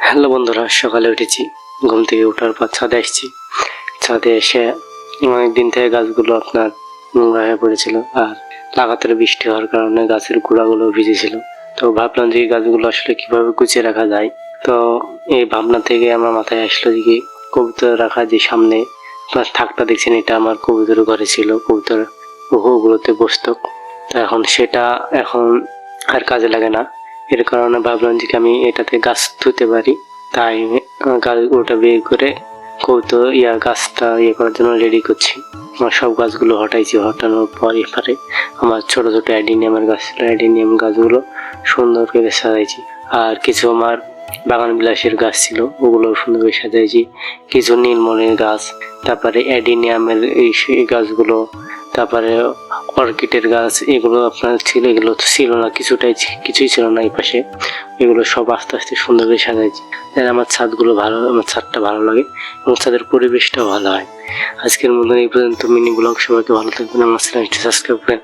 Hello বন্ধুরা, সকালে উঠেছি। ঘুম থেকে ওঠার পর ছাদে এসেছি। ছাদে এসে অনেকদিন থেকে গাছগুলো আপনার নোংরা হয়ে পড়েছিল, আর লাগাতার বৃষ্টি হওয়ার কারণে গাছের গোড়াগুলো ভিজেছিল। তো ভাবলাম যে এই গাছগুলো আসলে কিভাবে গুছিয়ে রাখা যায়। তো এই ভাবনা থেকে আমার মাথায় আসলো যে কি, কবুতর রাখা যে সামনে আপনার থাকটা দেখছেন, এটা আমার কবুতরের ঘরে ছিল। কবুতর ওগুলোতে বসতো। তো এখন আর কাজে লাগে না। এর কারণে ভাবলাম যে আমি এটাতে গাছ ধুতে পারি। তাই ওটা বের করে গাছটা করার জন্য রেডি করছি। আমার সব গাছগুলো হটানোর পর এবারে আমার ছোট ছোট অ্যাডিনিয়ামের গাছ ছিল, অ্যাডিনিয়াম গাছগুলো সুন্দর করে সাজাইছি। আর কিছু আমার বাগান বিলাসের গাছ ছিল, ওগুলো সুন্দর করে সাজাইছি। কিছু নীলমণির গাছ, তারপরে অ্যাডিনিয়ামের এই গাছগুলো, তারপরে অর্কিডের গাছ, এগুলো আপনার ছিল। এগুলো তো ছিল না, কিছুই ছিল না এই পাশে। এগুলো সব আস্তে আস্তে সুন্দর করে সাজাইছি। আমার ছাদটা ভালো লাগে এবং ছাদের পরিবেশটাও ভালো হয়। আজকের মতন এই পর্যন্ত মিনি ব্লগ। সবাইকে ভালো থাকবেন, আমার চ্যানেলটি সাবস্ক্রাইব করেন।